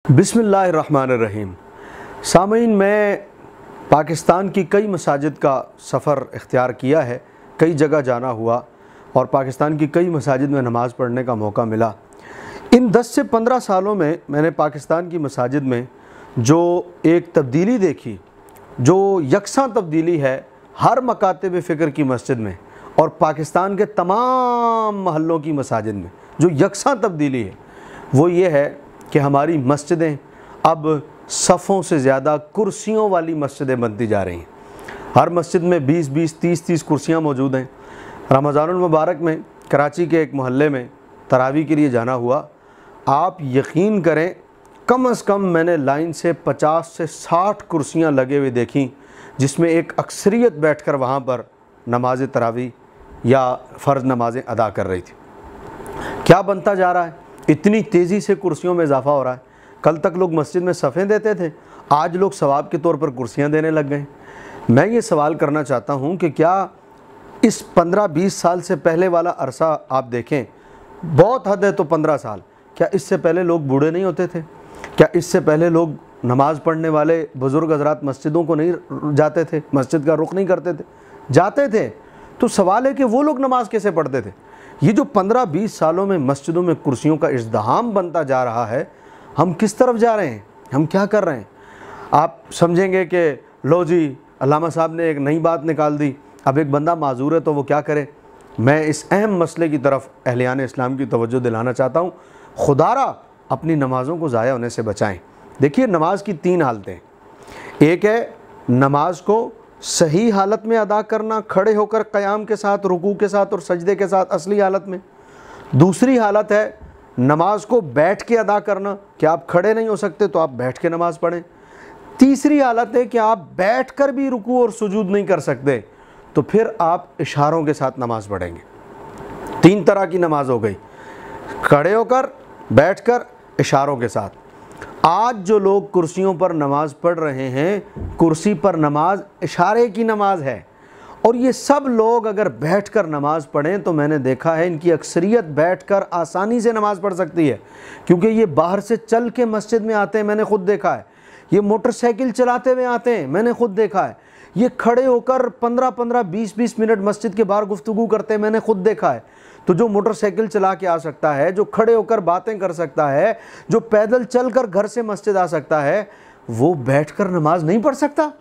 बिस्मिल्लाहिर्रहमानिर्रहीम। सामीन, मैं पाकिस्तान की कई मसाजिद का सफ़र इख्तियार किया है, कई जगह जाना हुआ और पाकिस्तान की कई मसाजिद में नमाज़ पढ़ने का मौका मिला। इन 10 से 15 सालों में मैंने पाकिस्तान की मसाजिद में जो एक तब्दीली देखी, जो यकसां तब्दीली है हर मकातिब फ़िक्र की मस्जिद में और पाकिस्तान के तमाम महल्लों की मसाजिद में जो यकसां तब्दीली है, वो ये है कि हमारी मस्जिदें अब सफ़ों से ज़्यादा कुर्सियों वाली मस्जिदें बनती जा रही हैं। हर मस्जिद में 20-20, 30-30 कुर्सियाँ मौजूद हैं। रमज़ानुल मुबारक में कराची के एक मोहल्ले में तरावी के लिए जाना हुआ। आप यकीन करें, कम से कम मैंने लाइन से 50 से 60 कुर्सियाँ लगे हुए देखी, जिसमें एक अक्सरियत बैठकर वहाँ पर नमाज तरावी या फ़र्ज़ नमाज़ें अदा कर रही थी। क्या बनता जा रहा है? इतनी तेज़ी से कुर्सियों में इजाफ़ा हो रहा है। कल तक लोग मस्जिद में सफ़े देते थे, आज लोग सवाब के तौर पर कुर्सियाँ देने लग गए। मैं ये सवाल करना चाहता हूँ कि क्या इस 15-20 साल से पहले वाला अरसा आप देखें, बहुत हद है तो 15 साल, क्या इससे पहले लोग बूढ़े नहीं होते थे? क्या इससे पहले लोग नमाज़ पढ़ने वाले बुज़ुर्ग हज़रात मस्जिदों को नहीं जाते थे, मस्जिद का रुख नहीं करते थे? जाते थे। तो सवाल है कि वो लोग नमाज़ कैसे पढ़ते थे? ये जो 15-20 सालों में मस्जिदों में कुर्सियों का इज़्दिहाम बनता जा रहा है, हम किस तरफ जा रहे हैं? हम क्या कर रहे हैं? आप समझेंगे कि लो जी, अल्लामा साहब ने एक नई बात निकाल दी, अब एक बंदा माजूर है तो वो क्या करे। मैं इस अहम मसले की तरफ अहलियान इस्लाम की तवज्जो दिलाना चाहता हूँ। खुदारा अपनी नमाज़ों को ज़ाया होने से बचाएँ। देखिए, नमाज की 3 हालतें। एक है नमाज को सही हालत में अदा करना, खड़े होकर क़याम के साथ, रुकू के साथ और सजदे के साथ असली हालत में। दूसरी हालत है नमाज को बैठ के अदा करना, कि आप खड़े नहीं हो सकते तो आप बैठ के नमाज़ पढ़ें। तीसरी हालत है कि आप बैठ कर भी रुकू और सुजूद नहीं कर सकते तो फिर आप इशारों के साथ नमाज़ पढ़ेंगे। 3 तरह की नमाज हो गई, खड़े होकर, बैठ कर, इशारों के साथ। आज जो लोग कुर्सियों पर नमाज पढ़ रहे हैं, कुर्सी पर नमाज इशारे की नमाज है। और ये सब लोग अगर बैठकर नमाज पढ़ें तो मैंने देखा है इनकी अक्सरियत बैठकर आसानी से नमाज पढ़ सकती है, क्योंकि ये बाहर से चल के मस्जिद में आते हैं, मैंने खुद देखा है। ये मोटरसाइकिल चलाते हुए आते हैं, मैंने खुद देखा है। ये खड़े होकर 15-15, 20-20 मिनट मस्जिद के बाहर गुफ्तगू करते हैं, मैंने खुद देखा है। तो जो मोटरसाइकिल चला के आ सकता है, जो खड़े होकर बातें कर सकता है, जो पैदल चलकर घर से मस्जिद आ सकता है, वो बैठकर नमाज नहीं पढ़ सकता?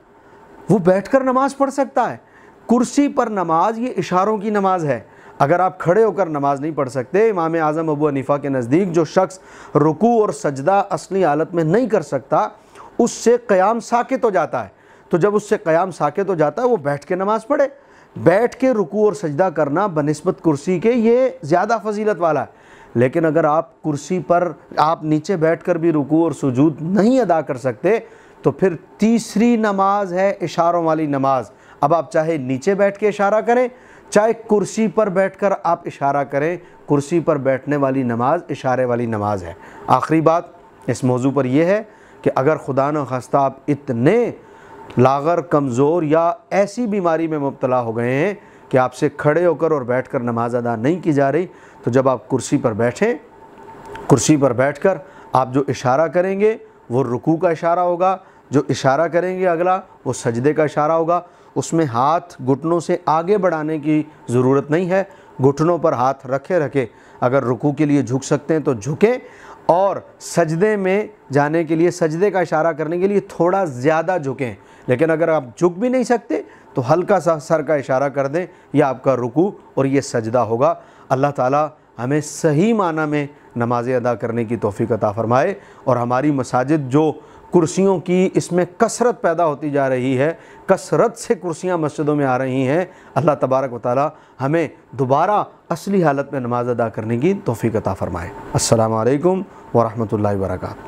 वो बैठकर नमाज पढ़ सकता है। कुर्सी पर नमाज ये इशारों की नमाज है। अगर आप खड़े होकर नमाज नहीं पढ़ सकते, इमाम आज़म अबू हनीफा के नज़दीक जो शख्स रुकू और सजदा असली हालत में नहीं कर सकता, उससे क़याम साकित हो जाता है। तो जब उससे क़याम साकित हो जाता है, वो बैठ के नमाज पढ़े। बैठ के रुकू और सजदा करना बनिस्बत कुर्सी के ये ज़्यादा फजीलत वाला है। लेकिन अगर आप कुर्सी पर, आप नीचे बैठकर भी रुकू और सुजूद नहीं अदा कर सकते, तो फिर तीसरी नमाज है इशारों वाली नमाज। अब आप चाहे नीचे बैठ के इशारा करें, चाहे कुर्सी पर बैठकर आप इशारा करें, कुर्सी पर बैठने वाली नमाज इशारे वाली नमाज है। आखिरी बात इस मौजू पर यह है कि अगर खुदा न खास्ता आप इतने लागर, कमज़ोर या ऐसी बीमारी में मुब्तला हो गए हैं कि आपसे खड़े होकर और बैठकर नमाज अदा नहीं की जा रही, तो जब आप कुर्सी पर बैठें, कुर्सी पर बैठकर आप जो इशारा करेंगे वो रुकू का इशारा होगा, जो इशारा करेंगे अगला वो सजदे का इशारा होगा। उसमें हाथ घुटनों से आगे बढ़ाने की ज़रूरत नहीं है, घुटनों पर हाथ रखे रखे अगर रुकू के लिए झुक सकते हैं तो झुकें, और सजदे में जाने के लिए, सजदे का इशारा करने के लिए थोड़ा ज़्यादा झुकें। लेकिन अगर आप झुक भी नहीं सकते तो हल्का सा सर का इशारा कर दें, यह आपका रुकू और ये सजदा होगा। अल्लाह ताला हमें सही माना में नमाज़ें अदा करने की तौफ़ीक़ अता फ़रमाए और हमारी मसाजिद जो कुर्सियों की इसमें कसरत पैदा होती जा रही है, कसरत से कुर्सियाँ मस्जिदों में आ रही हैं, अल्लाह तबारक व तआला हमें दोबारा असली हालत में नमाज़ अदा करने की तौफ़ीक़ अता फ़रमाए। अस्सलामु अलैकुम व रहमतुल्लाहि व बरकातहू।